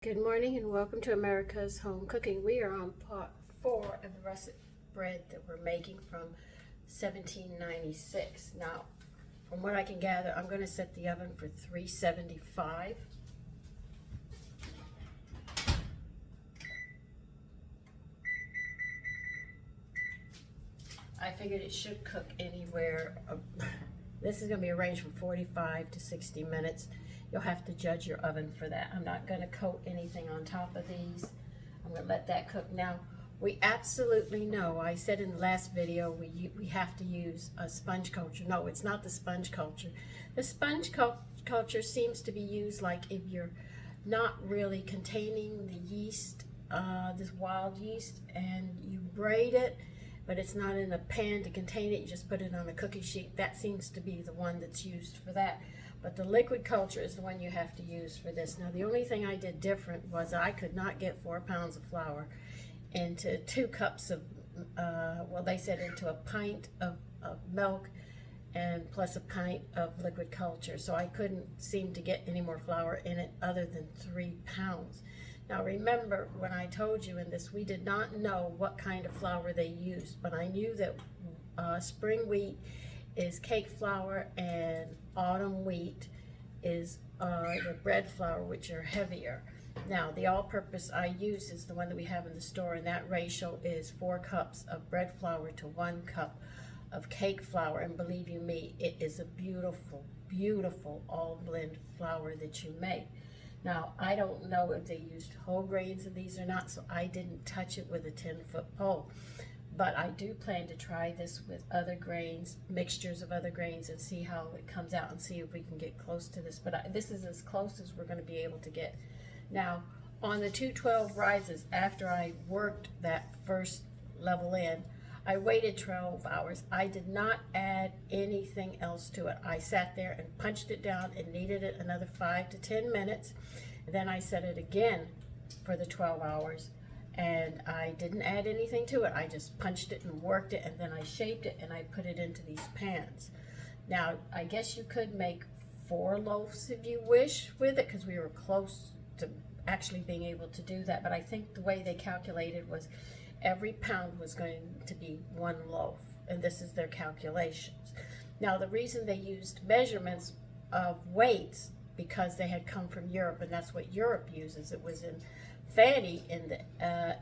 Good morning and welcome to America's Home Cooking. We are on part 4 of the russet bread that we're making from 1796. Now, from what I can gather, I'm going to set the oven for 375. I figured it should cook anywhere. This is going to be a range from 45 to 60 minutes. You'll have to judge your oven for that. I'm not going to coat anything on top of these. I'm going to let that cook. Now, we absolutely know, I said in the last video, we have to use a sponge culture. No, it's not the sponge culture. The sponge culture seems to be used like if you're not really containing the yeast, this wild yeast, and you braid it, but it's not in a pan to contain it. You just put it on a cookie sheet. That seems to be the one that's used for that. But the liquid culture is the one you have to use for this. Now, the only thing I did different was I could not get 4 pounds of flour into 2 cups of, well, they said into a pint of milk and plus a pint of liquid culture. So I couldn't seem to get any more flour in it other than 3 pounds. Now, remember when I told you in this, we did not know what kind of flour they used, but I knew that spring wheat is cake flour and autumn wheat is the bread flour, which are heavier. Now, the all-purpose I use is the one that we have in the store, and that ratio is 4 cups of bread flour to 1 cup of cake flour. And believe you me, it is a beautiful, beautiful all-blend flour that you make. Now, I don't know if they used whole grains in these or not, so I didn't touch it with a 10-foot pole. But I do plan to try this with other grains, mixtures of other grains, and see how it comes out and see if we can get close to this. But this is as close as we're going to be able to get. Now, on the 212 rises, after I worked that first level in, I waited 12 hours. I did not add anything else to it. I sat there and punched it down and kneaded it another 5 to 10 minutes. And then I set it again for the 12 hours. And I didn't add anything to it. I just punched it and worked it, and then I shaped it and I put it into these pans. Now, I guess you could make 4 loaves if you wish with it, because we were close to actually being able to do that. But I think the way they calculated was every pound was going to be 1 loaf, and this is their calculations. Now, the reason they used measurements of weights, because they had come from Europe, and that's what Europe uses. It was in Fanny in the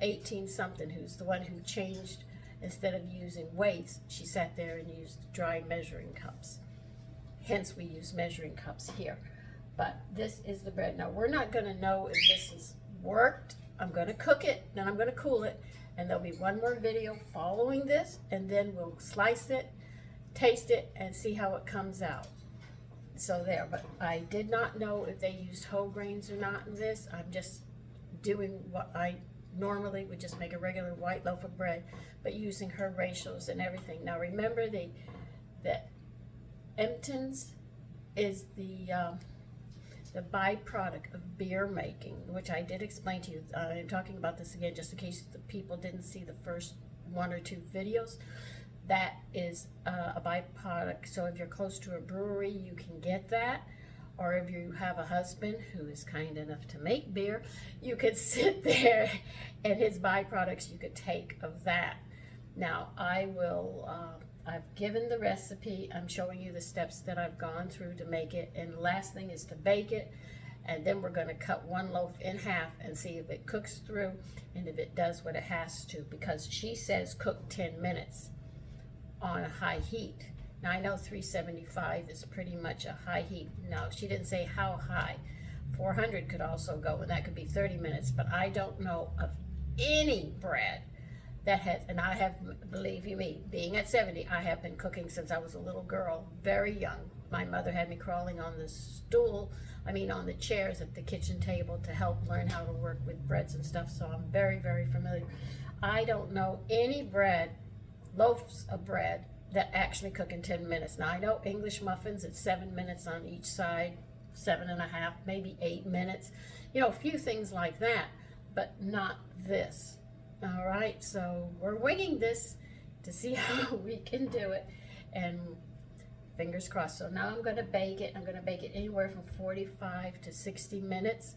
18-something, who's the one who changed, instead of using weights, she sat there and used dry measuring cups. Hence, we use measuring cups here. But this is the bread. Now, we're not going to know if this has worked. I'm going to cook it, then I'm going to cool it, and there'll be one more video following this, and then we'll slice it, taste it, and see how it comes out. So there, but I did not know if they used whole grains or not in this. I'm just doing what I normally would just make a regular white loaf of bread, but using her ratios and everything. Now remember, the Emptins is the byproduct of beer making, which I did explain to you. I'm talking about this again just in case the people didn't see the first 1 or 2 videos. That is a byproduct. So if you're close to a brewery, you can get that. Or if you have a husband who is kind enough to make beer, you could sit there and his byproducts you could take of that. Now, I've given the recipe. I'm showing you the steps that I've gone through to make it. And the last thing is to bake it. And then we're going to cut 1 loaf in half and see if it cooks through and if it does what it has to. Because she says cook 10 minutes on a high heat. Now, I know 375 is pretty much a high heat. Now, she didn't say how high. 400 could also go, and that could be 30 minutes. But I don't know of any bread that has, and I have, believe you me, being at 70, I have been cooking since I was a little girl, very young. My mother had me crawling on on the chairs at the kitchen table to help learn how to work with breads and stuff, so I'm very, very familiar. I don't know any bread, loaves of bread, that actually cook in 10 minutes. Now, I know English muffins, it's 7 minutes on each side, 7.5, maybe 8 minutes. You know, a few things like that, but not this. All right, so we're winging this to see how we can do it, and fingers crossed. So now I'm going to bake it. I'm going to bake it anywhere from 45 to 60 minutes.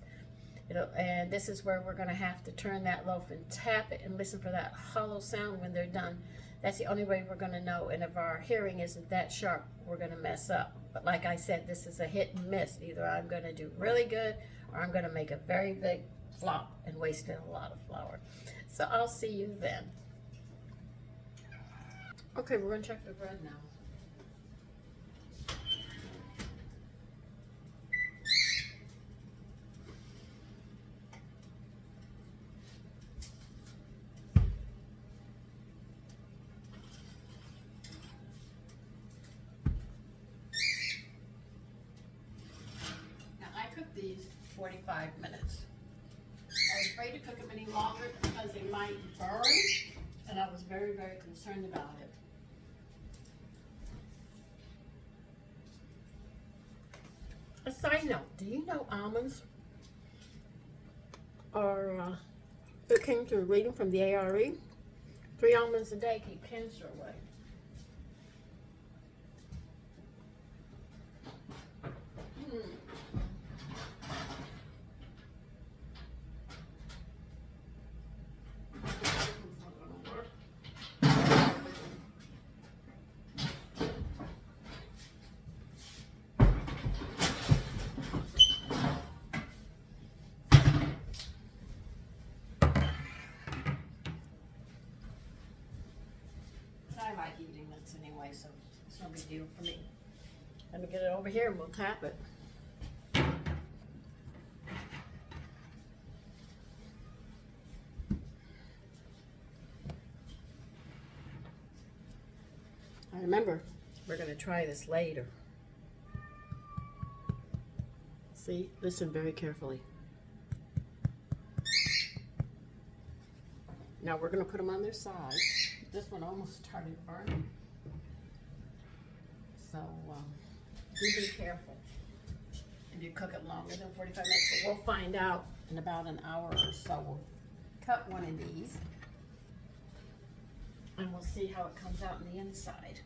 And this is where we're gonna have to turn that loaf and tap it and listen for that hollow sound when they're done. That's the only way we're gonna know. And if our hearing isn't that sharp, we're gonna mess up. But like I said, this is a hit and miss. Either I'm gonna do really good or I'm gonna make a very big flop and waste a lot of flour. So I'll see you then. Okay, we're gonna check the bread now. These 45 minutes. I was afraid to cook them any longer because they might burn, and I was very, very concerned about it. A side note, do you know almonds are, it came through reading from the ARE, 3 almonds a day keep cancer away. I like eating nuts anyway, so it's no big deal for me. Let me get it over here and we'll tap it. I remember, we're going to try this later. See, listen very carefully. Now we're going to put them on their side. This one almost started burning. So do be careful if you cook it longer than 45 minutes. But we'll find out in about an hour or so. We'll cut one of these and we'll see how it comes out on the inside.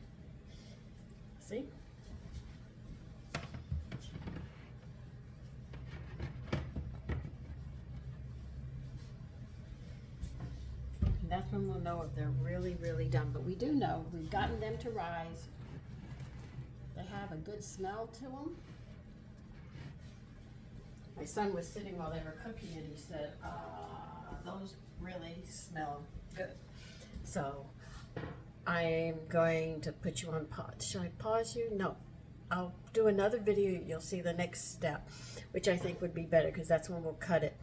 See? That's when we'll know if they're really, really done. But we do know we've gotten them to rise. They have a good smell to them. My son was sitting while they were cooking and he said, those really smell good. So I'm going to put you on pause. Should I pause you? No. I'll do another video. You'll see the next step, which I think would be better because that's when we'll cut it.